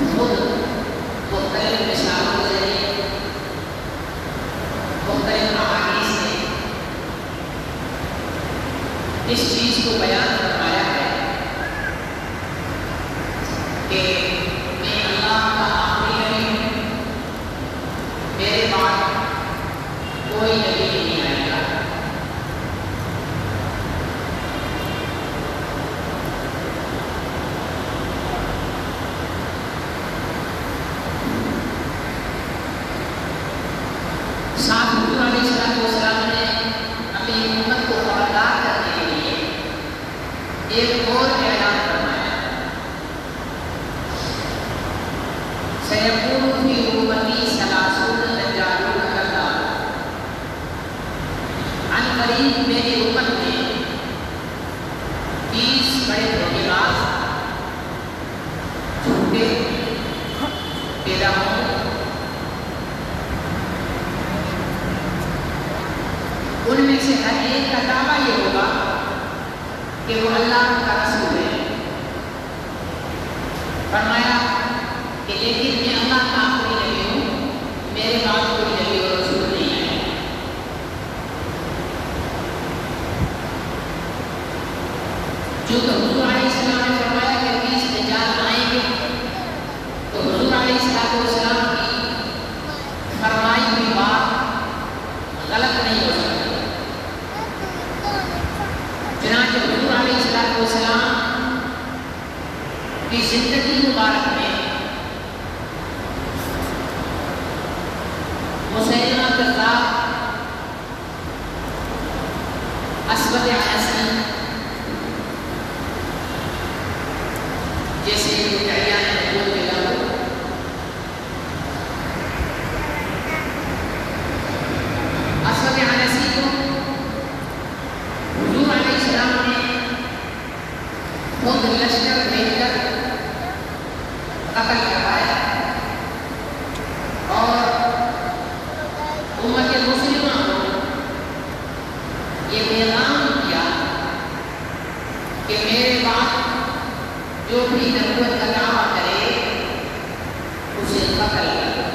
خود مختلف مثالوں سے مختلف احادیث نے اس چیز کو بیان فرمایا ہے کہ میں اللہ کا آخری نبی ہوں، میرے بعد کوئی نبی نہیں آئے گا۔ ساتھ حضور علیہ السلام نے اپنی امت کو خبردار کرنے کے لیے ایک اور اعلان فرمایا، سَيَكُونُ فِي أُمَّتِي ثَلَاثُونَ دَجَّالُونَ كَذَّابُونَ، عن قریب میری امت میں 30 بڑے دھوکے باز جھوٹے پیدا ہوں گے۔ ان میں سے ہر ایک کا دعویٰ یہ ہوگا کہ وہ اللہ کا رسول ہے۔ فرمایا کہ لیکن میں اللہ کا آخری نبی ہوں، میرے بعد کوئی نبی اور رسول نہیں ہے۔ چونکہ حضور علیہ السلام نے فرمایا کہ 20 دجال آئیں گے، تو حضور علیہ السلام کی فرمائی ہوئی بات غلط نہیں ہو سکتی۔ چنانچہ حضور علیہ السلام کی زندگی مبارک میں مسیلمہ کذاب، اسود عنسی جیسے مدعیان نبوت کے لوگ، اسود عنسی کو حضور علیہ السلام نے خود لشکر بھیج کر قتل کروایا اور امت مسلمہ کو یہ پیغام کیا کہ میرے بعد جو بھی نبوت کا دعویٰ کرے اسے قتل کرو،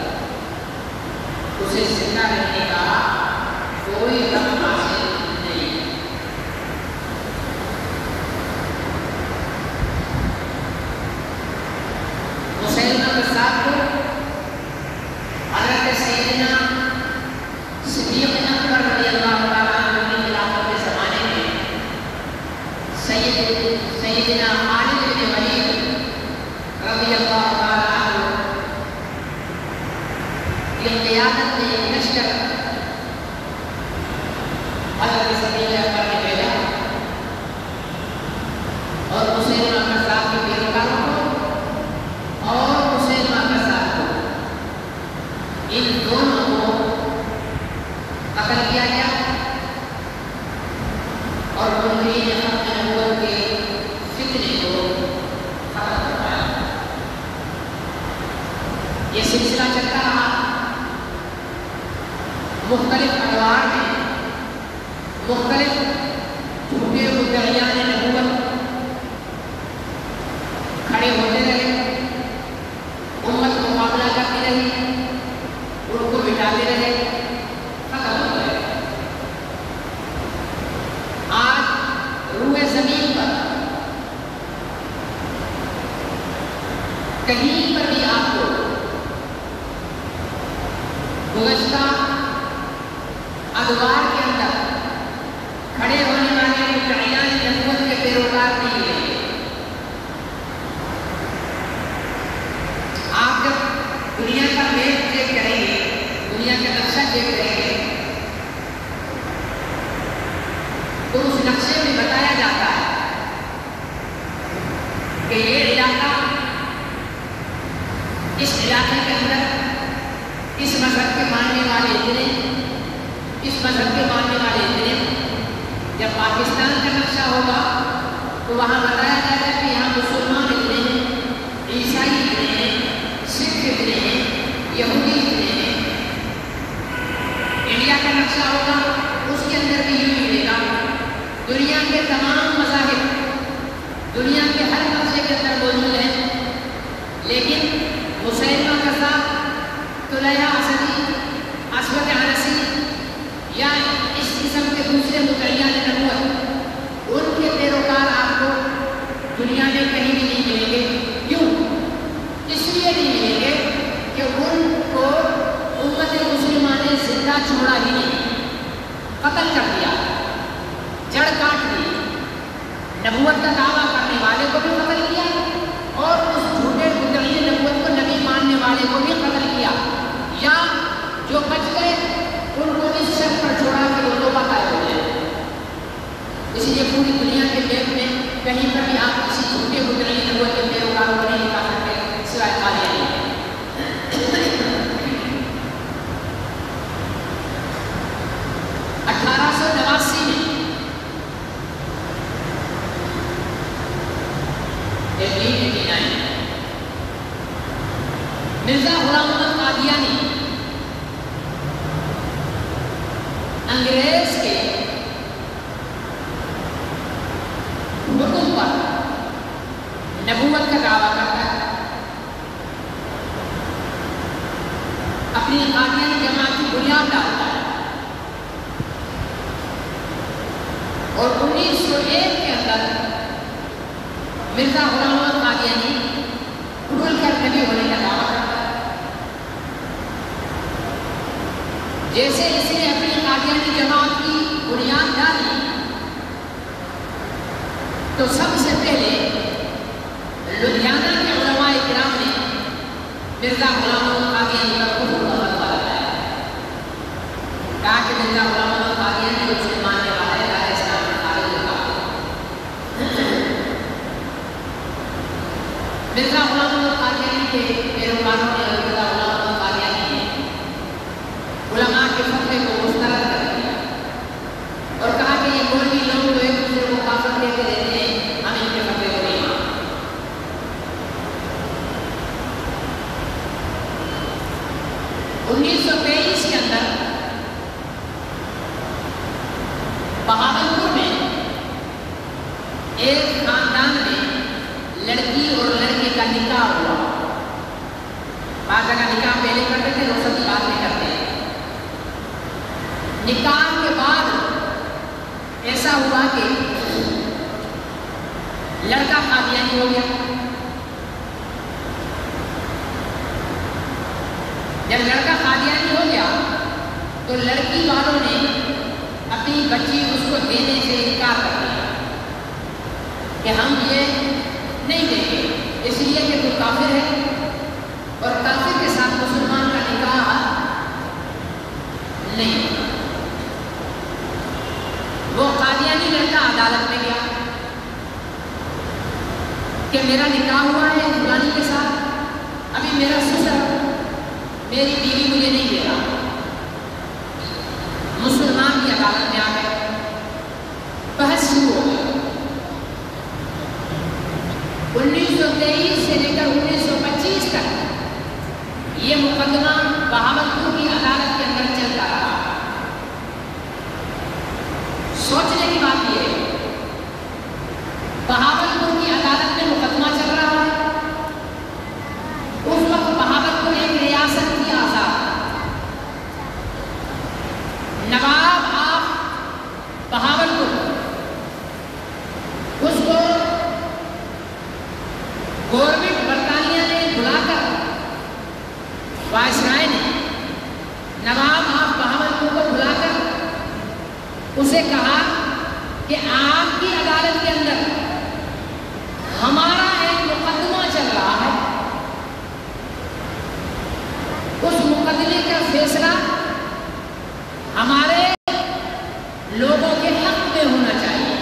اسے زندہ رہنے کا کوئی حق حاصل نہیں۔ مسیلمہ کذاب کو حضرت سیدنا صدیق اکبر رضی اللہ تعالیٰ عنہ کی خلافت کے زمانے میں سیدنا خالد بن ولید رضی اللہ تعالیٰ عنہ کی قیادت میں ایک لشکر حضرت صدیق اکبر نے بھیجا اور مسیلمہ کذاب کے پیروکاروں کو اور مسیلمہ کذاب کو، ان دونوں کو قتل کیا گیا اور منکرین حق نبوت کے فتنے کو ختم کروایا۔ یہ سلسلہ چلتا رہا، مختلف ادوار میں مختلف جھوٹے مدعیان نبوت کھڑے ہوتے رہے، امت مقابلہ کرتی رہی، ان کو مٹاتے رہے، ختم ہو گئے۔ آج روئے زمین پر کہیں پر بھی آپ کو گزشتہ ادوار کے اندر کھڑے ہونے والے مدعیان نبوت کے پیروکار نہیں ہیں۔ آپ جب دنیا کا میپ چیک کریں گے، دنیا کا نقشہ چیک کریں گے، تو اس نقشے میں بتایا جاتا ہے کہ یہ علاقہ، اس علاقے کے اندر اس مذہب کے ماننے والے اتنے، اس مذہب کے ماننے والے اتنے۔ جب پاکستان کا نقشہ ہوگا تو وہاں بتایا جائے گا کہ یہاں مسلمان اتنے ہیں، عیسائی اتنے ہیں، سکھ اتنے ہیں، یہودی اتنے ہیں۔ انڈیا کا نقشہ ہوگا، اس کے اندر بھی یوں ملے گا، دنیا کے تمام مذاہب دنیا کے ہر نقشے کے اندر موجود ہیں، لیکن مرزا غلام احمد قادیانی انگریز کے حکم پر نبوت کا دعویٰ کرتا ہے، اپنی قادیانی جماعت کی بنیاد ڈالتا ہے، اور 1901 کے اندر مرزا غلام احمد قادیانی کھل کر نبی ہونے کا دعویٰ کرتا ہے۔ جیسے اس نے اپنی قادیانی جماعت کی بنیاد ڈالی تو سب سے پہلے لدھیانہ کے علماء کرام نے مرزا غلام احمد قادیانی کا کفر کا فتویٰ لگایا، کہا کہ مرزا غلام احمد قادیانی اس کے ماننے والا ہے، راہ اسلام میں خارج ہوگا۔ مرزا غلام احمد قادیانی کے پیروکاروں نے مرزا غلام احمد قادیانی نے علماء کے فتوے کو مسترد کر دیا اور کہا کہ یہ مولوی لوگ جو ایک دوسرے کو کافر کہہ کے دیتے ہیں، ہم ان کے فتوے کو نہیں مانتے۔ 1923 کے اندر بہاولپور میں ایک خاندان میں لڑکی اور لڑکے کا نکاح ہوا۔ بعض جگہ نکاح پہلے کرتے تھے، وہ سب بعد میں کرتے ہیں۔ نکاح کے بعد ایسا ہوا کہ لڑکا قادیانی ہو گیا۔ جب لڑکا قادیانی ہو گیا تو لڑکی والوں نے اپنی بچی اس کو دینے سے انکار کر دیا کہ ہم یہ نہیں دیں گے، اس لیے کہ تو کافر ہے اور کافر کے ساتھ مسلمان کا نکاح نہیں ہوتا۔ وہ قادیانی لڑکا عدالت میں گیا کہ میرا نکاح ہوا ہے فلانی کے ساتھ، ابھی میرا سسر میری بیوی مجھے نہیں دے رہا۔ مسلمان کی عدالت میں آ گئے، بحث شروع ہو گئی۔ 1923 سے لے کر 1925 تک یہ مقدمہ بہاولپور کی عدالت کے اندر چلتا رہا۔ سوچنے کی بات یہ ہے، بہاولپور کی عدالت میں مقدمہ چل رہا ہے، اس وقت بہاولپور ایک ریاست کی آزاد، نواب آف بہاولپور اس کو گورنمنٹ برطانیہ نے بلا کر، وائسرائے نے نواب آف بہاولپور کو بلا کر اسے کہا کہ آپ کی عدالت کے اندر ہمارا ایک مقدمہ چل رہا ہے، اس مقدمے کا فیصلہ ہمارے لوگوں کے حق میں ہونا چاہیے۔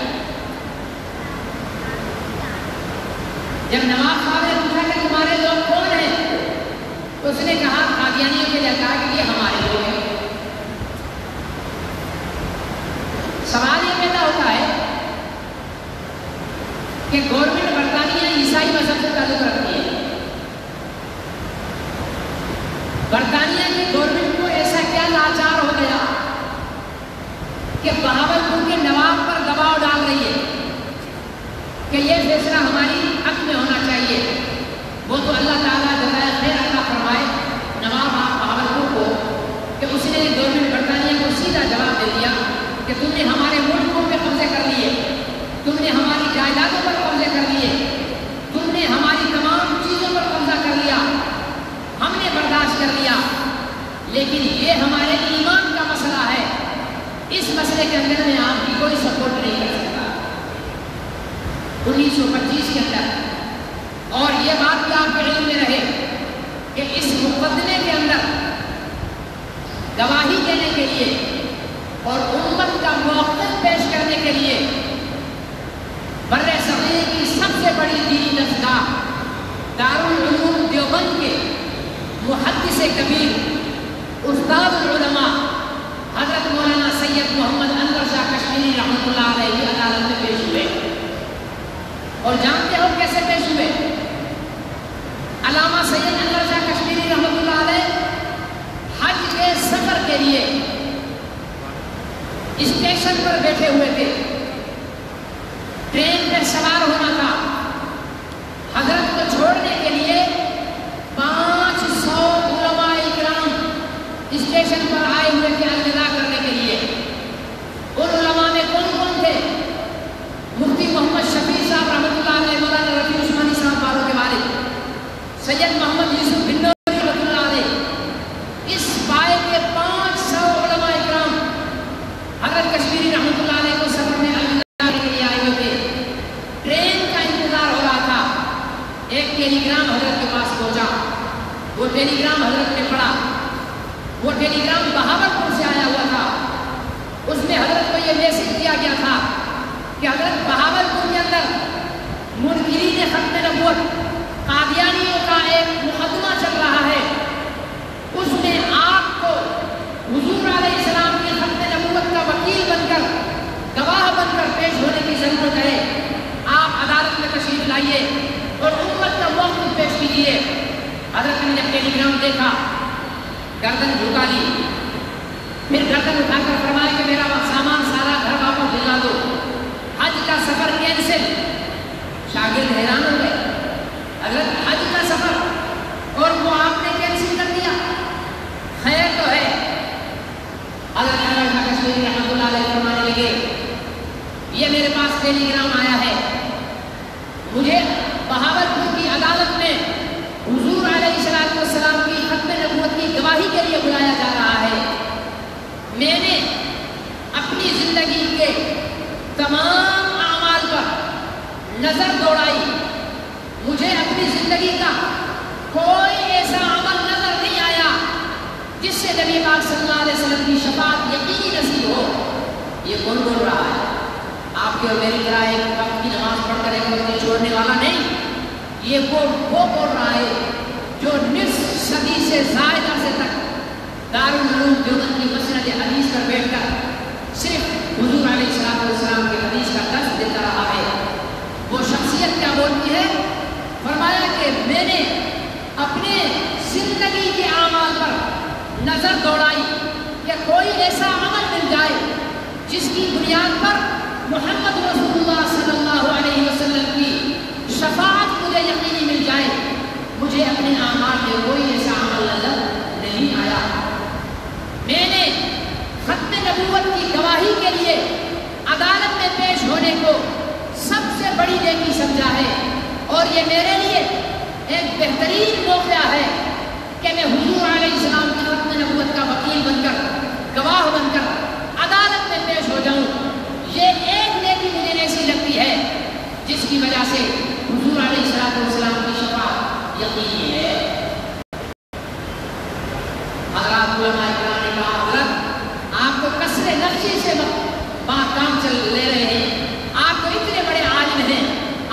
جب نواب صاحب نے پوچھا کہ تمہارے لوگ کون ہیں تو اس نے کہا قادیانیوں کے لیے، کہا کہ یہ ہمارے لوگ ہیں۔ سوال یہ پیدا ہوتا ہے کہ گورنمنٹ برطانیہ عیسائی مذہب سے تعلق رکھتی ہے، برطانیہ کی گورنمنٹ کو ایسا کیا لاچار ہو گیا کہ بہاولپور کے نواب پر دباؤ ڈال رہی ہے کہ یہ فیصلہ ہماری حق میں ہونا چاہیے؟ وہ تو اللہ تعالیٰ جزائے خیر عطا فرمائے نواب بہاولپور کو کہ اس نے گورنمنٹ برطانیہ کو سیدھا جواب دے دیا کہ تم نے ہمارے ملکوں پہ قبضے کر لیے، تم نے ہماری جائیدادوں پر قبضے کر لیے، تم نے ہماری تمام چیزوں پر قبضہ کر لیا، ہم نے برداشت کر لیا، لیکن یہ ہمارے ایمان کا مسئلہ ہے، اس مسئلے کے اندر میں آپ کی کوئی سپورٹ نہیں کر سکتا۔ 1925 کے اندر، اور یہ بات بھی آپ کے علم میں رہے کہ اس مقدمے کے اندر گواہی دینے کے لیے اور امت کا موقف پیش کرنے کے لیے بر صغیر کی سب سے بڑی دینی دستگاہ دارالعلوم دیوبند کے محدث کبیر استاد العلماء حضرت مولانا سید محمد انور شاہ کشمیری رحمۃ اللہ علیہ عدالت میں پیش ہوئے، اور جانتے ہو کیسے پیش ہوئے؟ علامہ سید انور شاہ کشمیری رحمۃ وہ ٹیلی گرام حضرت نے پڑھا. وہ ٹیلی گرام بہاولپور سے آیا ہوا تھا. اس میں حضرت کو یہ میسج دیا گیا تھا کہ حضرت بہاولپور کے اندر منکرین ختم نبوت قادیانیوں کا ایک مقدمہ چل رہا ہے. اس میں آپ کو حضور علیہ السلام کی ختم نبوت کا وکیل بن کر گواہ بن کر پیش ہونے کی ضرورت ہے. آپ عدالت میں تشریف لائیے اور امت کا موقف پیش کیجیے. حضرت نے جب ٹیلی گرام دیکھا گردن جھکا لی. پھر گردن اٹھا کر فرمایا کہ میرا سامان سارا گھر واپس دلا دو. حج کا سفر کینسل. شاگرد حیران ہو گئے. حضرت حج کا سفر اور وہ آپ نے کینسل کر دیا. خیر تو ہے. حضرت علامہ کشمیری رحمۃ اللہ علیہ فرمانے لگے یہ میرے پاس ٹیلی گرام آیا ہے. مجھے بہاولپور کی عدالت میں حضور علیہ السلام کی ختم نبوت کی گواہی کے لیے بلایا جا رہا ہے. میں نے اپنی زندگی کے تمام اعمال پر نظر دوڑائی. مجھے اپنی زندگی کا کوئی ایسا عمل نظر نہیں آیا جس سے نبی پاک صلی اللہ علیہ وسلم کی شفاعت یقینی نصیب ہو. یہ کون بول رہا ہے؟ آپ کے اور میری طرح ایک وقت کی نماز پڑھ کر ایک وقت چھوڑنے والا نہیں. یہ وہ بول رہا ہے جو نصف صدی سے زائد عرصے تک دارالعلوم دیوبند کی مسند حدیث پر بیٹھ کر صرف حضور علیہ السلام کے حدیث کا درس دیتا رہا ہے. وہ شخصیت کیا بولتی ہے؟ فرمایا کہ میں نے اپنے زندگی کے اعمال پر نظر دوڑائی کہ کوئی ایسا عمل مل جائے جس کی بنیاد پر محمد رسول اللہ صلی اللہ علیہ وسلم کی شفاعت مجھے یقینی مل جائے. مجھے اپنے اعمال میں کوئی ایسا عمل نظر نہیں آیا. میں نے ختم نبوت کی گواہی کے لیے عدالت میں پیش ہونے کو سب سے بڑی نیکی سمجھا ہے. اور یہ میرے لیے ایک بہترین موقع ہے کہ میں حضور علیہ السلام کی ختم نبوت کا وکیل بن کر گواہ بن کر عدالت میں پیش ہو جاؤں. یہ ایک نیکی مجھے ایسی لگتی ہے جس کی وجہ سے حضور علیہ السلام کی شفاعت یقینی ہے. حضرات علماء کرام نے کہا حضرت آپ کو کثر نقشی سے بات کام چل لے رہے ہیں. آپ کو اتنے بڑے عالم ہیں,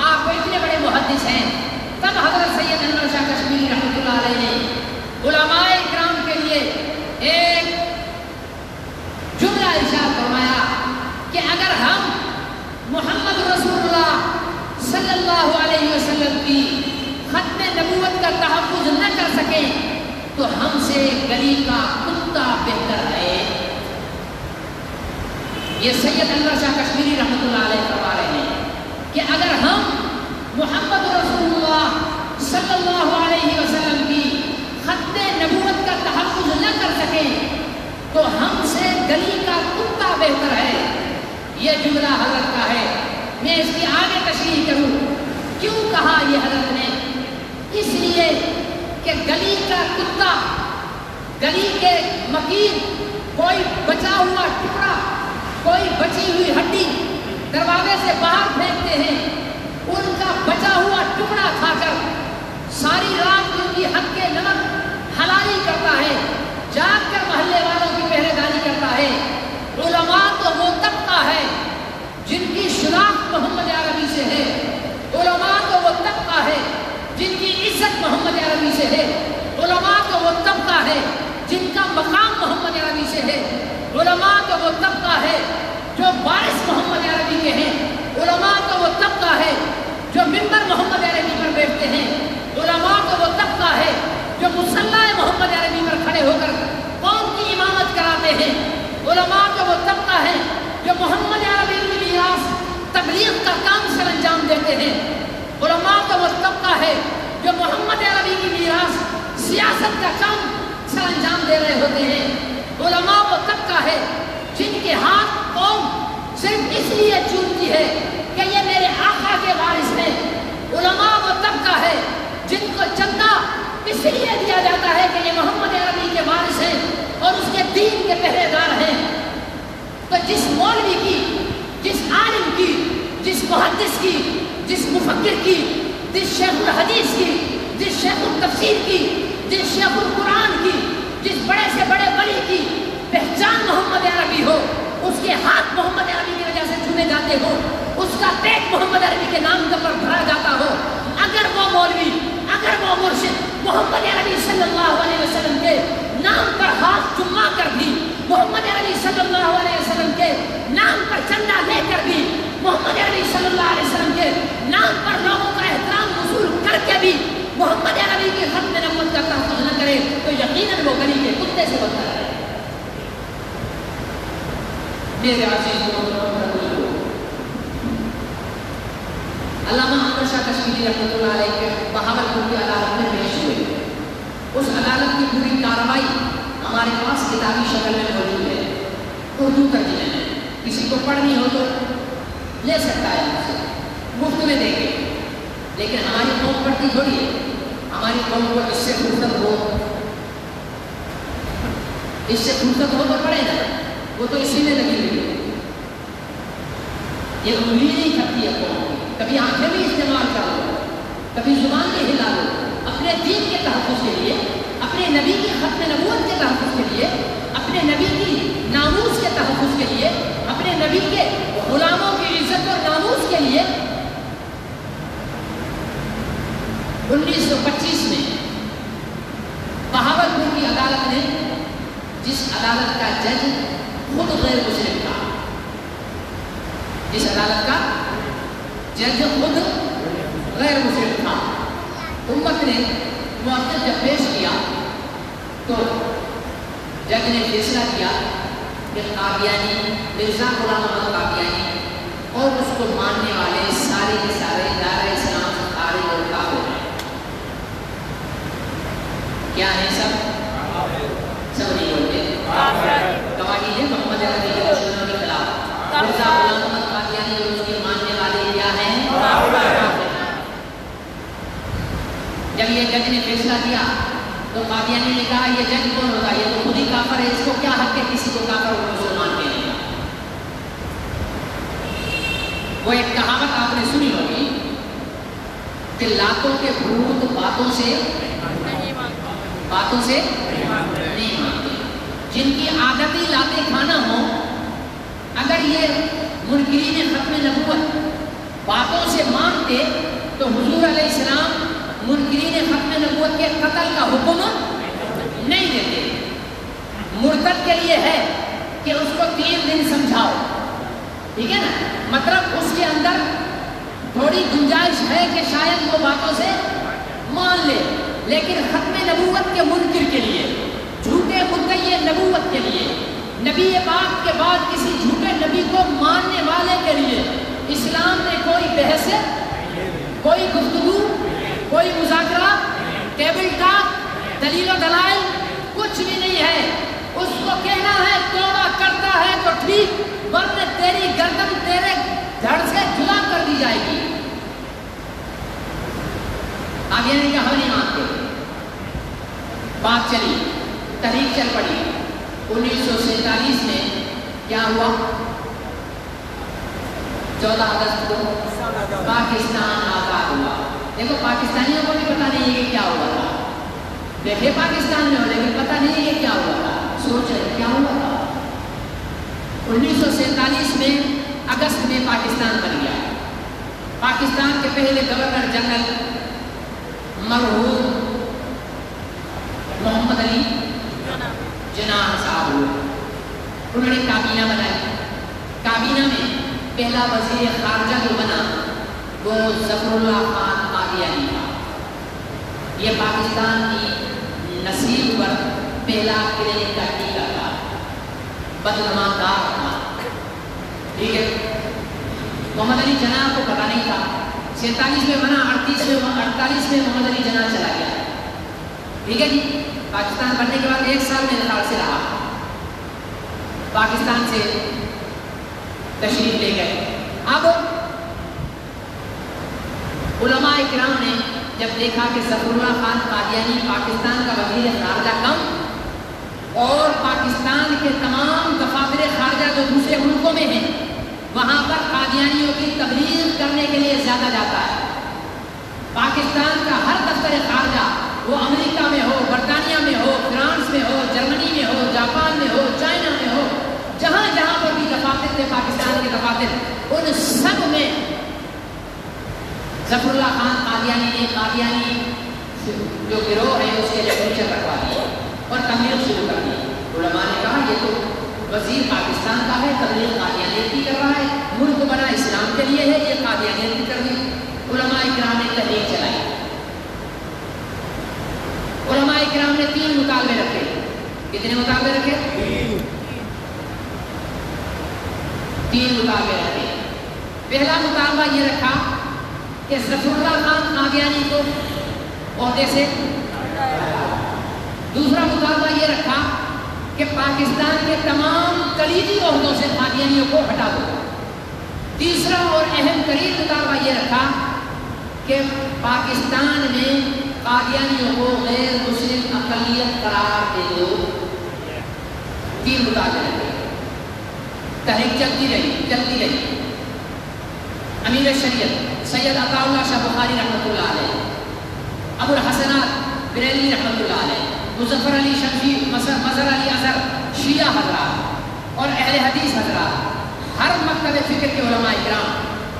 آپ کو اتنے بڑے محدث ہیں. تب حضرت سید انور شاہ کشمیری رحمۃ اللہ علیہ نے علماء کرام کے لیے ایک جملہ ارشاد فرمایا کہ اگر ہم محمد رسول اللہ صلی اللہ علیہ وسلم کی ختم نبوت کا تحفظ نہ کر سکیں تو ہم سے گلی کا کتا بہتر ہے. یہ سید انور شاہ کشمیری رحمۃ اللہ علیہ فرما رہے ہیں کہ اگر ہم محمد رسول اللہ صلی اللہ علیہ وسلم کی ختم نبوت کا تحفظ نہ کر سکیں تو ہم سے گلی کا کتا بہتر ہے. یہ جملہ حضرت کا ہے. میں اس کی آگے تشریح کروں. کیوں کہا یہ حضرت نے؟ اس لیے کہ گلی کا کتا, گلی کے مکیر کوئی بچا ہوا ٹکڑا, کوئی بچی ہوئی ہڈی دروازے سے باہر پھینکتے ہیں. ان کا بچا ہوا ٹکڑا کھا کر ساری رات ان کی حق کے نمک حلالی کرتا ہے, جاگ کر محلے والوں کی پہرے داری کرتا ہے. علماء تو وہ طبقہ ہے جن کی شناخت محمد عربی سے ہے. علماء تو وہ طبقہ ہے جن کی عزت محمد عربی سے ہے. علماء تو وہ طبقہ ہے جن کا مقام محمد عربی سے ہے. علماء تو وہ طبقہ ہے جو وارث محمد عربی کے ہیں. علماء تو وہ طبقہ ہے جو منبر محمد عربی پر بیٹھتے ہیں. علماء تو وہ طبقہ ہے جو مصلی محمد عربی پر کھڑے ہو کر قوم کی امامت کراتے ہیں. علماء تو وہ طبقہ ہے جو محمد عربی کی میراث تبلیغ کا کام سر انجام دیتے ہیں. علماء تو وہ طبقہ ہے جو محمد عربی کی میراث سیاست کا کام سر انجام دے رہے ہوتے ہیں. علماء وہ طبقہ ہے جن کے ہاتھ قوم صرف اس لیے چومتی ہے کہ یہ میرے آقا کے وارث ہیں. علماء وہ طبقہ ہے جن کو چندہ اس لیے دیا جاتا ہے کہ یہ محمد عربی کے وارث ہیں اور اس کے دین کے پہرے دار ہیں. تو جس مولوی کی, جس عالم کی, جس محدث کی, جس مفکر کی, جس شیخ الحدیث کی, جس شیخ التفسیر کی, جس محمد عربی ہو، اس کے ہاتھ محمد عربی کی وجہ سے چنے جاتے ہو، اس کا پیٹ محمد عربی کے نام پر بھرا جاتا ہو، اگر وہ مولوی، اگر وہ مرشد محمد عربی صلی اللہ علیہ وسلم کے نام پر ہاتھ چما کر بھی، محمد عربی صلی اللہ علیہ وسلم کے نام پر چندہ لے کر بھی، محمد عربی صلی اللہ علیہ وسلم کے نام پر لوگوں کا احترام وصول کر کے بھی محمد عربی کی ختم نبوت کا تحفظ نہ کرے تو یقیناً وہ گلی کے کتے سے بدتر ہے۔ میرے عزیز علامہ احمد شاہ کشمیری رحمۃ اللہ علیہ کے بہاولپور کی عدالت میں پیش ہوئے، اس عدالت کی پوری کارروائی ہمارے پاس کتابی شکل میں موجود ہے، اردو ترجمے میں، کسی کو پڑھنی ہو تو لے سکتا ہے مجھ سے، مفت میں دیں گے، لیکن ہماری قوم پڑھتی تھوڑی ہے، ہماری قوم کو اس سے فرصت ہو، اس سے فرصت ہو تو پڑھے نا، وہ تو اسی میں لگی ہوئی ہے، یہ انگلی نہیں کرتی ہے قوم، کبھی آنکھیں بھی استعمال کر لو، کبھی زبان بھی ہلا لو، اپنے دین کے تحفظ کے لیے، اپنے نبی کی ختم نبوت کے تحفظ کے لیے، اپنے نبی کی ناموس کے تحفظ کے لیے، اپنے نبی کے غلاموں کی عزت اور ناموس کے لیے 1925 میں بہاولپور کی عدالت نے، جس عدالت کا جج خود غیر مسلم تھا، جس عدالت کا جج خود غیر مسلم تھا، امت نے معطل جب پیش کیا تو جج نے فیصلہ کیا کہ قادیانی، مرزا غلام احمد قادیانی اور اس کو ماننے والے سارے کے سارے دائرہ اسلام سے خارج اور کافر ہیں۔ کیا ہے سب نہیں بولتے، گواہی ہے محمد عربی کے دشمنوں کے خلاف، مرزا غلام احمد قادیانی اور اس کے ماننے والے کیا ہیں؟ جب یہ جج نے فیصلہ کیا تو قادیانی نے کہا یہ جج کون ہوگا، یہ تو خود ہی کافر ہے، اس کو کیا حق ہے کسی کو کافر اور مسلمان کہنے کا۔ وہ ایک کہاوت آپ نے سنی ہوگی کہ لاتوں کے بھوت باتوں سے نہیں مانتے، جن کی عادت ہی لاتے کھانا ہو، اگر یہ منکرین ختم نبوت باتوں سے مانتے تو حضور علیہ السلام منکرین ختم نبوت کے قتل کا حکم نہیں دیتے۔ مرتد کے لیے ہے کہ اس کو 3 دن سمجھاؤ، ٹھیک ہے نا، مطلب اس کے اندر تھوڑی گنجائش ہے کہ شاید وہ باتوں سے مان لے، لیکن ختم نبوت کے منکر کے لیے، جھوٹے مدعی نبوت کے لیے، نبی پاک کے بعد کسی جھوٹے نبی کو ماننے والے کے لیے اسلام نے کوئی بحث، کوئی گفتگو، کوئی مذاکرہ، ٹیبل ٹاک، دلیل و دلائل کچھ بھی نہیں ہے۔ اس کو کہنا ہے توبہ کرتا ہے تو ٹھیک، ورنہ تیری گردن تیرے دھڑ سے جدا کر دی جائے گی۔ قادیانی کا ہم نہیں مانتے، بات چلی، تحریک چل پڑی۔ 1947 میں کیا ہوا؟ 14 اگست کو پاکستان آزاد ہوا۔ دیکھو پاکستانیوں کو بھی پتہ نہیں ہے کہ کیا ہوا تھا، دیکھے پاکستان میں ہو لیکن پتہ نہیں ہے کہ کیا ہوا تھا، سوچ رہے کیا ہوا تھا۔ 1947 میں اگست میں پاکستان بن گیا۔ پاکستان کے پہلے گورنر جنرل مرحوم محمد علی جناح صاحب ہوئے، انہوں نے کابینہ بنائی۔ کابینہ میں پہلا وزیر خارجہ جو بنا وہ ظفر اللہ خان قادیانی تھا۔ یہ پاکستان کی نصیب پر پہلا کلین کا ٹیکا تھا، بدنما دار تھا، ٹھیک ہے۔ محمد علی جناح کو پتہ نہیں تھا، 47 میں بنا، 48 میں محمد علی جناح چلا گیا، ٹھیک ہے جی۔ پاکستان بننے کے بعد 1 سال میرے خیال سے رہا، پاکستان سے تشریف لے گئے۔ اب علماء اکرام نے جب دیکھا کہ ظفر اللہ خان قادیانی پاکستان کا وزیر خارجہ کم اور پاکستان کے تمام دفاتر خارجہ جو دوسرے ملکوں میں ہیں وہاں پر قادیانیوں کی تبلیغ کرنے کے لیے زیادہ جاتا ہے، پاکستان کا ہر دفتر خارجہ وہ امریکہ میں ہو، برطانیہ میں ہو، فرانس میں ہو، جرمنی میں ہو، جاپان میں ہو، چائنا میں ہو، ظفر اللہ خان قادیانی نے قادیانی جو گروہ ہے اس کے لیکچر رکھوا دیے اور تبلیغ شروع کر دی. علماء نے کہا یہ تو وزیر پاکستان کا ہے, تبلیغ قادیانیت کی کر رہا ہے, ملک بنا اسلام کے لیے ہے, یہ قادیانیت کی کر دی. علماء اکرام نے تحریک چلائی. علماء اکرام نے 3 مطالبے رکھے. کتنے مطالبے رکھے؟ 3 مطالبے رکھے. پہلا مطالبہ یہ رکھا کہ ظفر اللہ خان قادیانی کو عہدے سے. دوسرا مطالبہ یہ رکھا کہ پاکستان کے تمام کلیدی عہدوں سے قادیانیوں کو ہٹا دو. تیسرا اور اہم ترین مطالبہ یہ رکھا کہ پاکستان میں قادیانیوں کو غیر مسلم اقلیت قرار دے دو. 3 مطالبے رکھے. تحریک چلتی رہی. امیر شریعت سید عطا اللہ شاہ بخاری رحمۃ اللہ علیہ, ابو الحسنات بریلوی رحمۃ اللہ علیہ, مظفر علی شمشی, مظہر علی اظہر, شیعہ حضرات اور اہل حدیث حضرات, ہر مکتب فکر کے علماء اکرام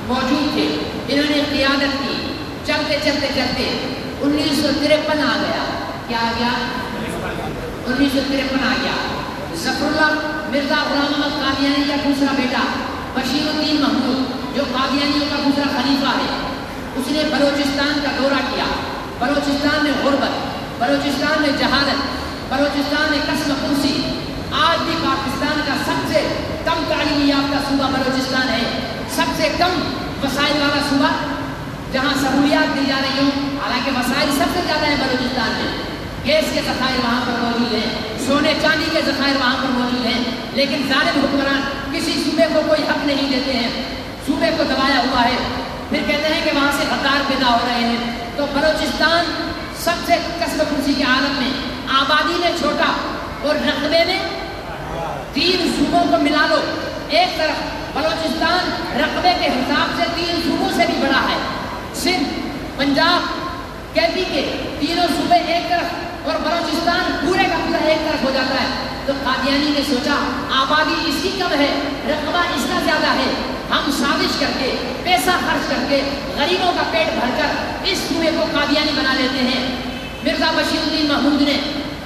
موجود تھے. انہوں نے قیادت کی. چلتے 1953 آ گیا. کیا آ گیا؟ 1953 آ گیا. ظفر اللہ مرزا غلام احمد قادیانی کا دوسرا بیٹا بشیر الدین محمود جو قادیانیوں کا دوسرا خلیفہ ہے, اس نے بلوچستان کا دورہ کیا. بلوچستان میں غربت, بلوچستان میں جہالت, بلوچستان میں قسم پرسی. آج بھی پاکستان کا سب سے کم تعلیمی یافتہ صوبہ بلوچستان ہے, سب سے کم وسائل والا صوبہ جہاں سہولیات دی جا رہی ہوں. حالانکہ وسائل سب سے زیادہ ہیں بلوچستان میں. گیس کے ذخائر وہاں پر موجود ہیں, سونے چاندی کے ذخائر وہاں پر موجود ہیں, لیکن ظالم حکمران کسی صوبے کو کوئی حق نہیں دیتے ہیں. صوبے کو دبایا ہوا ہے, پھر کہتے ہیں کہ وہاں سے غدار پیدا ہو رہے ہیں. تو بلوچستان سب سے کسب کرسی کے عالم میں, آبادی میں چھوٹا اور رقبے میں 3 صوبوں کو ملا لو. ایک طرف بلوچستان رقبے کے حساب سے 3 صوبوں سے بھی بڑا ہے. سندھ, پنجاب, کیپی کے تینوں صوبے ایک طرف اور بلوچستان پورے کا پورا ایک طرف ہو جاتا ہے. تو قادیانی نے سوچا آبادی اس کی کم ہے, رقبہ اس کا زیادہ ہے, ہم سازش کر کے پیسہ خرچ کر کے غریبوں کا پیٹ بھر کر اس صوبے کو قادیانی بنا لیتے ہیں. مرزا بشیر الدین محمود نے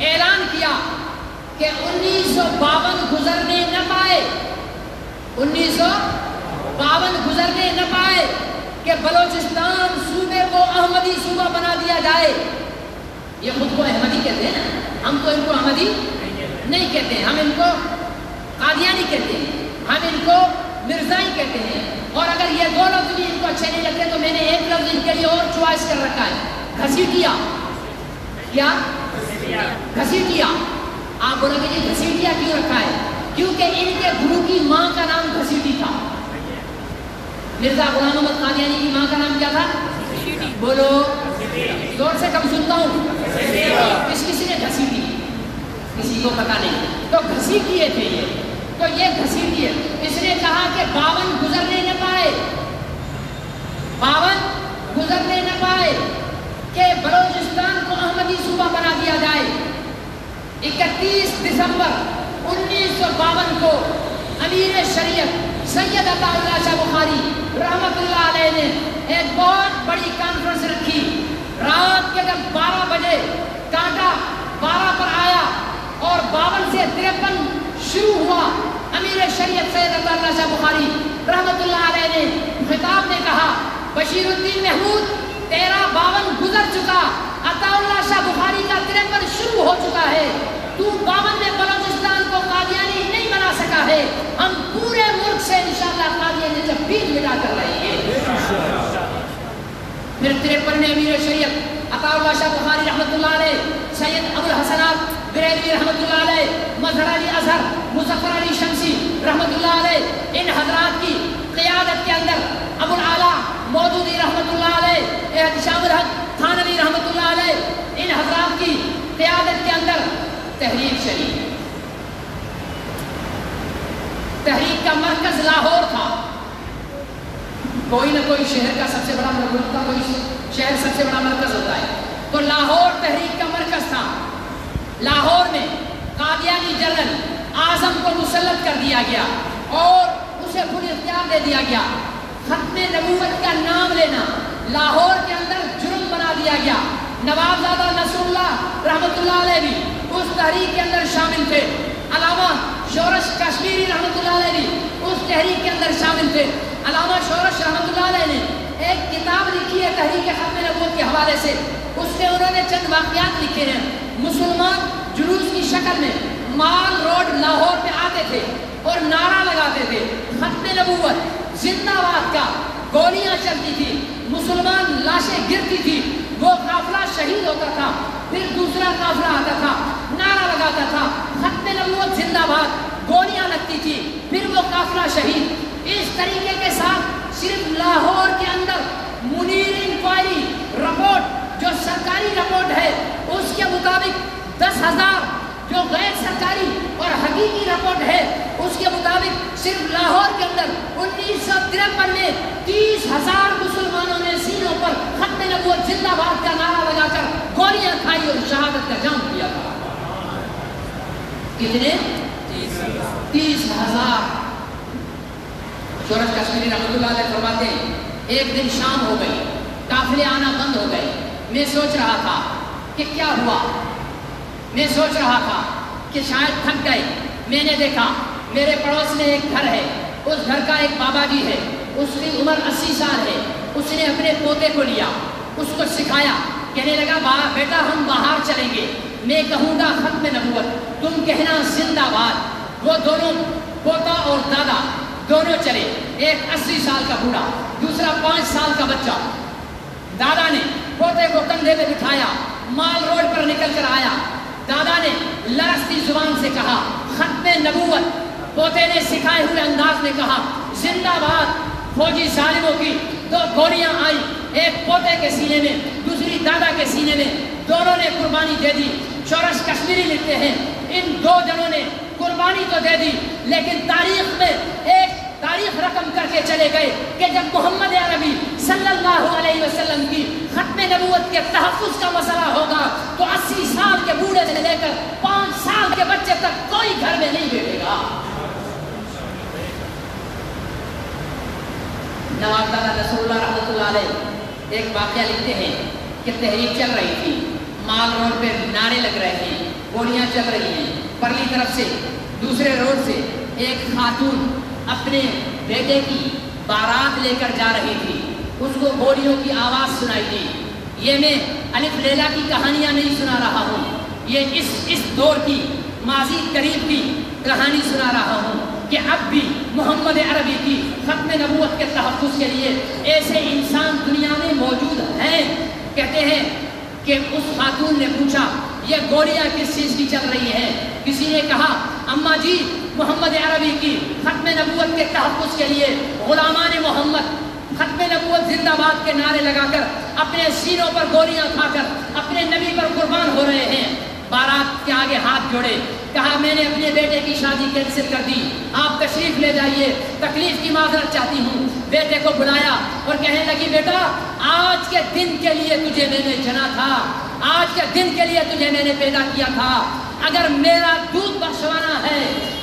اعلان کیا کہ 1952 گزرنے نہ پائے, 1952 گزرنے نہ پائے کہ بلوچستان صوبے کو احمدی صوبہ بنا دیا جائے. یہ خود کو احمدی کہتے ہیں نا, ہم تو ان کو احمدی نہیں کہتے ہیں, ہم ان کو قادیانی کہتے ہیں, ہم ان کو مرزائی کہتے ہیں. اور اگر یہ 2 لفظ بھی ان کو اچھے نہیں لگتے تو میں نے ایک لفظ ان کے لیے اور چوائس کر رکھا ہے, گھسیٹیا. کیا؟ گھسیٹیا. آپ بولو گے جی گھسیٹیا کیوں رکھا ہے؟ کیونکہ ان کے گرو کی ماں کا نام گھسیٹی تھا. مرزا غلام احمد قادیانی کی ماں کا نام کیا تھا؟ بولو, زور سے کم سنتا ہوں. کسی نے گھسیٹی, کسی کو پتا نہیں. تو گھسیٹیے تھے یہ, تو یہ گھسیٹیے. اس نے کہا کہ 52 گزرنے نہ پائے, 52 گزرنے نہ پائے کہ بلوچستان کو احمدی صوبہ بنا دیا جائے. 31 دسمبر 1952 کو امیر شریعت سید عطا اللہ شاہ بخاری رحمت اللہ علیہ نے ایک بہت بڑی کانفرنس رکھی. رات کے جب 12 بجے کانٹا 12 پر آیا اور 52 سے 53 شروع ہوا, امیر شریعت سید عطا اللہ شاہ بخاری رحمت اللہ علیہ نے خطاب میں کہا بشیر الدین محمود تیرا 52 گزر چکا, عطا اللہ شاہ بخاری کا 53 شروع ہو چکا ہے. تو 52 میں بلوچستان کو قادیانی نہیں بنا سکا ہے. ہم پورے ملک سے انشاءاللہ قادیانی سے بیج مٹا کر رہے ہیں. پھر 53 میں امیر شریعت عطا اللہ شاہ بخاری رحمت اللہ علیہ, سید ابو الحسنات بریلوی رحمت اللہ علیہ, مظہر علی اظہر, مظفر علی شمسی رحمت اللہ علیہ, ان حضرات کی قیادت کے اندر ابو العلا مودودی رحمت اللہ علیہ, احتشام الحق تھانوی رحمت اللہ علیہ, ان حضرات کی قیادت کے اندر تحریک چلی. تحریک کا مرکز لاہور تھا. کوئی نہ کوئی شہر کا سب سے بڑا مرکز تھا, کوئی شہر سب سے بڑا مرکز ہوتا ہے. تو لاہور تحریک کا مرکز تھا. لاہور میں قادیانی جنرل اعظم کو مسلط کر دیا گیا اور اسے خود اختیار دے دیا گیا. ختم نبوت کا نام لینا, لاہور کے اندر جرم بنا دیا گیا. نوابزادہ نصر اللہ رحمۃ اللہ علیہ بھی اس تحریک کے اندر شامل تھے. علامہ شورش کشمیری رحمۃ اللہ علیہ بھی اس تحریک کے اندر شامل تھے. علامہ شورش رحمۃ اللہ علیہ نے ایک کتاب لکھی ہے تحریک ختم نبوت کے حوالے سے. اس میں انہوں نے چند واقعات لکھے ہیں. مسلمان جلوس کی شکل میں مال روڈ لاہور پہ آتے تھے اور نعرہ لگاتے تھے ختم نبوت زندہ باد کا. گولیاں چلتی تھی, مسلمان لاشیں گرتی تھی, وہ قافلہ شہید ہوتا تھا, پھر دوسرا قافلہ آتا تھا, نعرہ لگاتا تھا ختم نبوت زندہ باد, گولیاں لگتی تھی, پھر وہ قافلہ شہید. اس طریقے کے ساتھ صرف لاہور کے اندر منیر انکوائری رپورٹ جو سرکاری رپورٹ ہے اس کے مطابق 10,000 جو غیر سرکاری اور حقیقی رپورٹ ہے اس کے مطابق صرف لاہور کے اندر 1953 میں 30,000 مسلمانوں نے سینوں پر ختم نبوت زندہ باد کا نعرہ لگا کر گولیاں کھائی اور شہادت کا جام کیا تھا. کتنے؟ 30,000. شورش کشمیری رحمۃ اللہ علیہ فرماتے ہیں ایک دن شام ہو گئی, قافلے آنا بند ہو گئے. میں سوچ رہا تھا کہ کیا ہوا, میں سوچ رہا تھا کہ شاید تھک گئے. میں نے دیکھا میرے پڑوس میں ایک گھر ہے, اس گھر کا ایک بابا جی ہے, اس کی عمر 80 سال ہے. اس نے اپنے پوتے کو لیا, اس کو سکھایا, کہنے لگا بیٹا ہم باہر چلیں گے, میں کہوں گا ختم نبوت, تم کہنا زندہ باد. وہ دونوں پوتا اور دادا دونوں چلے, ایک 80 سال کا بوڑھا, دوسرا 5 سال کا بچہ. دادا نے پوتے کو کندھے پہ بٹھایا, مال روڈ پر نکل کر آیا. دادا نے لرزتی زبان سے کہا ختم نبوت. پوتے نے سکھائے ہوئے انداز میں کہا زندہ باد. فوجی ظالموں کی 2 گولیاں آئی, ایک پوتے کے سینے میں, دوسری دادا کے سینے میں. دونوں نے قربانی دے دی. شورش کشمیری لکھتے ہیں ان 2 جنوں نے قربانی تو دے دی, لیکن تاریخ میں ایک تاریخ رقم کر کے چلے گئے کہ جب محمد عربی صلی اللہ علیہ وسلم کی ختم نبوت کے تحفظ کا مسئلہ ہوگا تو 80 سال کے بوڑھے سے لے کر 5 سال کے بچے تک کوئی گھر میں نہیں بیٹھے گا. نوابزادہ نصر اللہ رحمۃ اللہ علیہ ایک واقعہ لکھتے ہیں کہ تحریک چل رہی تھی, مال روڈ پہ نعرے لگ رہے ہیں, گولیاں چل رہی ہیں. پرلی طرف سے دوسرے روڈ سے ایک خاتون اپنے بیٹے کی بارات لے کر جا رہی تھی. اس کو گولیوں کی آواز سنائی دی. یہ میں الف لیلا کی کہانیاں نہیں سنا رہا ہوں, یہ اس دور کی ماضی قریب کی کہانی سنا رہا ہوں کہ اب بھی محمد عربی کی ختم نبوت کے تحفظ کے لیے ایسے انسان دنیا میں موجود ہیں. کہتے ہیں کہ اس خاتون نے پوچھا یہ گولیاں کس چیز کی چل رہی ہیں؟ کسی نے کہا اماں جی محمد عربی کی ختم نبوت کے تحفظ کے لیے غلامان محمد ختم نبوت زندہ باد کے نعرے لگا کر اپنے سینوں پر گولیاں کھا کر اپنے نبی پر قربان ہو رہے ہیں. بارات کے آگے ہاتھ جوڑے, کہا میں نے اپنے بیٹے کی شادی کینسل کر دی, آپ تشریف لے جائیے, تکلیف کی معذرت چاہتی ہوں. بیٹے کو بلایا اور کہنے لگی بیٹا آج کے دن کے لیے تجھے میں نے جنا تھا, آج کے دن کے لیے تجھے میں نے پیدا کیا تھا, اگر میرا دودھ بخشوانا ہے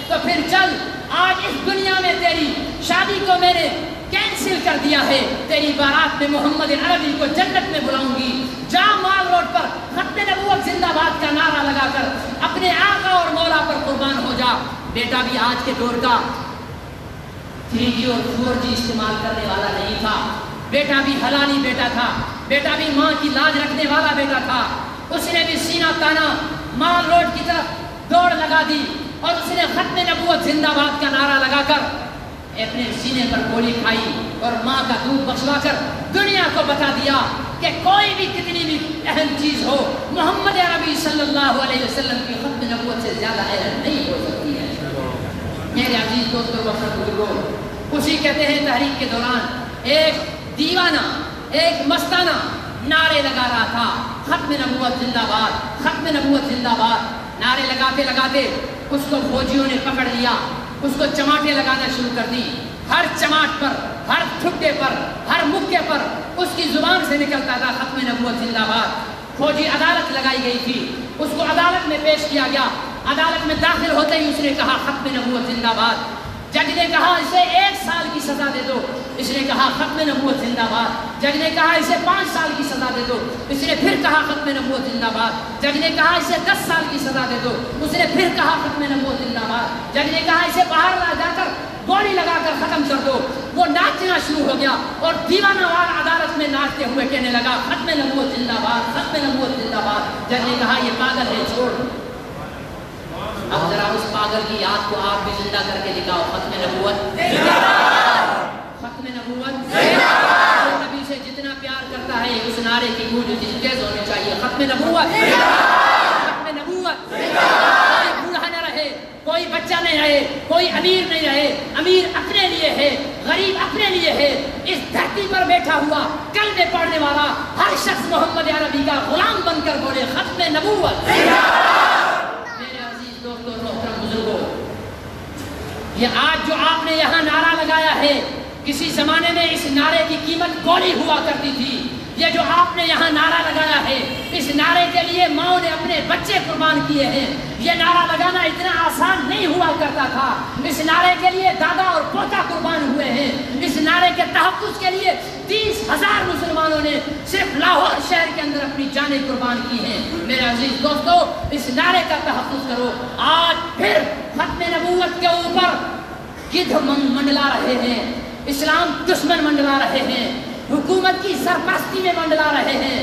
تو پھر چل, آج اس دنیا میں تیری شادی کو میں نے کینسل کر دیا ہے, تیری بارات میں محمد عربی کو جنت میں بلاؤں گی. جا مال روڈ پر ختم نبوت زندہ باد کا نعرہ لگا کر اپنے آقا اور مولا پر قربان ہو جا. بیٹا بھی آج کے دور کا 3G اور 4G استعمال کرنے والا نہیں تھا, بیٹا بھی حلالی بیٹا تھا, بیٹا بھی ماں کی لاج رکھنے والا بیٹا تھا. اس نے بھی سینہ تانا مال روڈ کی طرف دوڑ لگا دی اور اس نے ختم نبوت زندہ باد کا نعرہ لگا کر اپنے سینے پر گولی کھائی اور ماں کا دودھ بخشوا کر دنیا کو بتا دیا کہ کوئی بھی کتنی بھی اہم چیز ہو محمد عربی صلی اللہ علیہ وسلم کی ختم نبوت سے زیادہ اہم نہیں ہو سکتی ہے. میرے عزیز دوستوں وقت بزرگوں, خوشی کہتے ہیں تحریک کے دوران ایک دیوانہ ایک مستانہ نعرے لگا رہا تھا ختم نبوت زندہ باد, ختم نبوت زندہ باد. نعرے لگاتے لگاتے اس کو فوجیوں نے پکڑ لیا, اس کو چماٹے لگانا شروع کر دی. ہر چماٹ پر, ہر ٹھڈے پر, ہر مکے پر اس کی زبان سے نکلتا تھا ختم نبوت زندہ باد. فوجی عدالت لگائی گئی تھی, اس کو عدالت میں پیش کیا گیا. عدالت میں داخل ہوتے ہی اس نے کہا ختم نبوت زندہ باد. جج نے کہا اسے 1 سال کی سزا دے دو, اس نے کہا ختم نبوت زندہ باد. جج نے کہا اسے 5 سال کی سزا دے دو، اس نے پھر کہا ختم نبوت زندہ باد۔ جج نے کہا اسے 10 سال کی سزا دے دو، اس نے پھر کہا ختم نبوت زندہ باد۔ جج نے کہا اسے باہر لا جا کر گولی لگا کر ختم کر دو۔ وہ ناچنا شروع ہو گیا اور دیوانہ وار عدالت میں ناچتے ہوئے کہنے لگا ختم نبوت زندہ باد، ختم نبوت زندہ باد۔ جج نے کہا یہ پاگل ہے، چھوڑ۔ اب ذرا اس پاگل کی یاد کو آپ بھی زندہ کر کے دکھاؤ، ختم نبوت زندہ باد، ختم نبوت زندہ باد۔ جو نبی سے جتنا پیار کرتا ہے اس نعرے کی گونج اتنی تیز ہونی چاہیے، ختم نبوت زندہ باد، ختم نبوت زندہ باد۔ کوئی بوڑھا نہ رہے، کوئی بچہ نہیں رہے، کوئی امیر نہیں رہے، امیر اپنے لیے ہے، غریب اپنے لیے ہے۔ اس دھرتی پر بیٹھا ہوا کلمے پڑھنے والا ہر شخص محمد عربی کا غلام بن کر بولے ختم نبوت زندہ باد۔ میرے عزیز دوستو، محترم بزرگوں، یہ آج جو آپ نے یہاں نعرہ لگایا ہے، کسی زمانے میں اس نعرے کی قیمت گولی ہوا کرتی تھی۔ یہ جو آپ نے یہاں نعرہ لگایا ہے، اس نعرے کے لیے ماں نے اپنے بچے قربان کیے ہیں۔ یہ نعرہ لگانا اتنا آسان نہیں ہوا کرتا تھا۔ اس نعرے کے لیے دادا اور پوتا قربان ہوئے ہیں۔ اس نعرے کے تحفظ کے لیے 30,000 مسلمانوں نے صرف لاہور شہر کے اندر اپنی جانیں قربان کی ہیں۔ میرے عزیز دوستو، اس نعرے کا تحفظ کرو۔ آج پھر ختم نبوت کے اوپر گدھ منڈلا رہے ہیں، اسلام دشمن منڈلا رہے ہیں، حکومت کی سرپرستی میں منڈلا رہے ہیں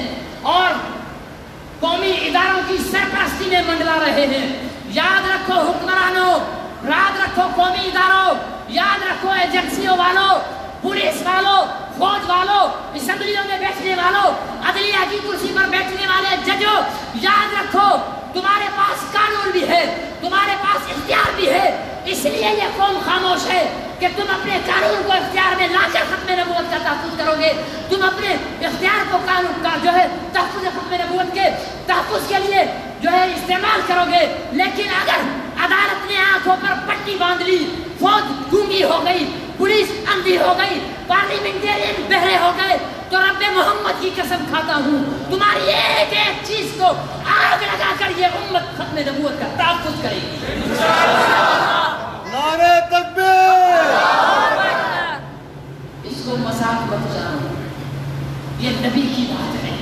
اور قومی اداروں کی سرپرستی میں منڈلا رہے ہیں۔ یاد رکھو حکمرانوں، یاد رکھو قومی اداروں، یاد رکھو ایجنسیوں والوں، پولیس والوں، فوج والوں، اسمبلیوں میں بیٹھنے والوں، عدلیہ کی کرسی پر بیٹھنے والے ججوں، یاد رکھو تمہارے پاس قانون بھی ہے، تمہارے پاس اختیار بھی ہے۔ اس لیے یہ قوم خاموش ہے کہ تم اپنے قانون کو اختیار میں لا کر ختم نبوت کا تحفظ کرو گے، تم اپنے اختیار کو قانون کا جو ہے تحفظ ختم نبوت کے تحفظ کے لیے جو ہے استعمال کرو گے۔ لیکن اگر عدالت نے آنکھوں پر پٹی باندھ لی، فوج گونگی ہو گئی، پولیس اندھی ہو گئی، پارلیمنٹیرین بہرے ہو گئے، تو رب محمد کی قسم کھاتا ہوں تمہاری ایک ایک چیز کو آگ لگا کر یہ امت ختم نبوت کا تحفظ کرے گی۔ نعرہ تکبیر! اس کو مذاق مت جانو، یہ نبی کی بات ہے۔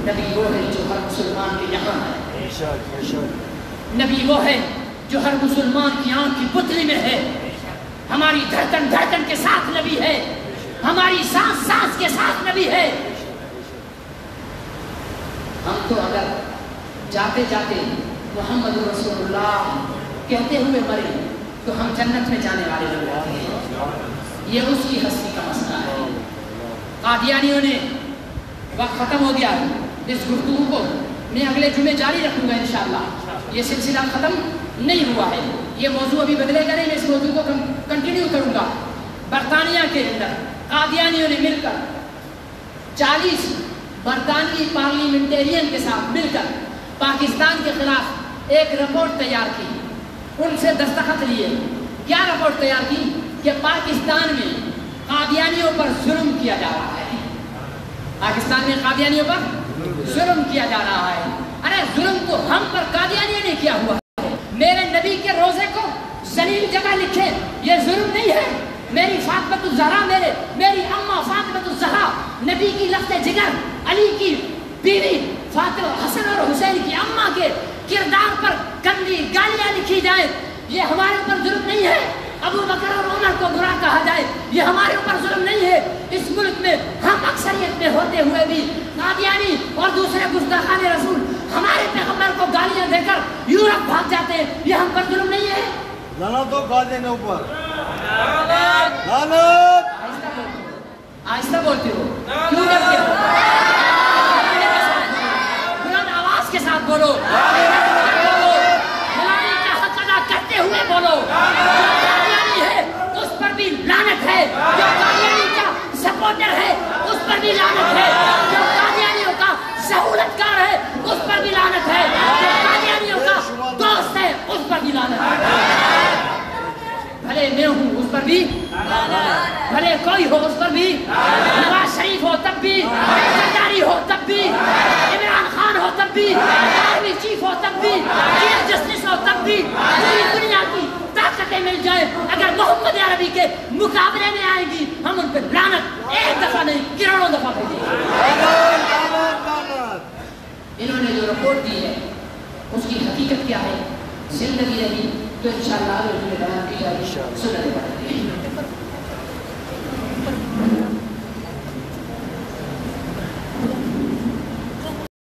نبی وہ ہے جو ہر مسلمان کے یہاں ہے، نبی وہ ہے جو ہر مسلمان کی آنکھ کی پتلی میں ہے، ہماری دھڑکن دھڑکن کے ساتھ نبی ہے، ہماری سانس سانس کے ساتھ نبی ہے۔ ہم تو اگر جاتے جاتے محمد رسول اللہ کہتے ہوئے مرے تو ہم جنت میں جانے والے لوگ ہوتے ہیں۔ یہ اس کی ہستی کا مسئلہ ہے۔ قادیانیوں نے وقت ختم ہو گیا، اس گفتگو کو میں اگلے جمعے جاری رکھوں گا انشاءاللہ۔ یہ سلسلہ ختم نہیں ہوا ہے، یہ موضوع ابھی بدلے گا نہیں، میں اس موضوع کو کنٹینیو کروں گا۔ برطانیہ کے اندر قادیانیوں نے مل کر 40 برطانوی پارلیمنٹیرین کے ساتھ مل کر پاکستان کے خلاف ایک رپورٹ تیار کی، ان سے دستخط لیے۔ کیا رپورٹ تیار کی کہ پاکستان میں قادیانیوں پر ظلم کیا جا رہا ہے، پاکستان میں قادیانیوں پر ظلم کیا جا رہا ہے۔ ارے ظلم تو ہم پر قادیانیوں نے کیا ہوا ہے۔ میرے نبی کے روزے کو ذلیل جگہ لکھے، یہ ظلم نہیں ہے۔ میری فاطمہ الزہرا، میری اماں فاطمہ الزہرا، نبی کی لخت جگر، علی کی بیوی فاطمہ، حسن اور حسین کی اماں کے کردار پر گندی گالیاں لکھی جائیں، یہ ہمارے اوپر ظلم نہیں ہے۔ ابو بکر اور عمر کو برا کہا جائے، یہ ہمارے اوپر ظلم نہیں ہے۔ اس ملک میں ہم اکثریت میں ہوتے ہوئے بھی قادیانی اور دوسرے گستاخان رسول ہمارے پیغمبر کو گالیاں دے کر یورپ بھاگ جاتے ہیں، یہ ہم پر ظلم نہیں ہے۔ لعنت ہو قادیانیوں اوپر، لعنت! آہستہ بولتے ہو، کیوں ڈرتے ہو؟ بلند آواز کے ساتھ بولو، غلامی کا حق ادا کرتے ہوئے بولو۔ جو قادیانی ہے اس پر بھی لعنت ہے، جو قادیانی کا سپورٹر ہے اس پر بھی لعنت ہے، جو قادیانیوں کا سہولتکار ہے اس پر بھی لعنت ہے، جو قادیانیوں کا دوست ہے اس پر بھی لعنت ہے۔ بھلے میں ہوں اس پر بھی، بھلے کوئی ہو اس پر بھی، نواز شریف ہو تب بھی، زرداری ہو تب بھی، عمران خان ہو تب بھی، آرمی چیف ہو تب بھی، چیف جسٹس ہو تب بھی، پوری دنیا کی طاقتیں مل جائیں، اگر محمد عربی کے مقابلے میں آئیں گی ہم ان پر لعنت ایک دفعہ جو رپورٹ دی ہے اس کی حقیقت کیا ہے، زندگی رہی تو انشاءاللہ جو بیان کی جائے سننے والے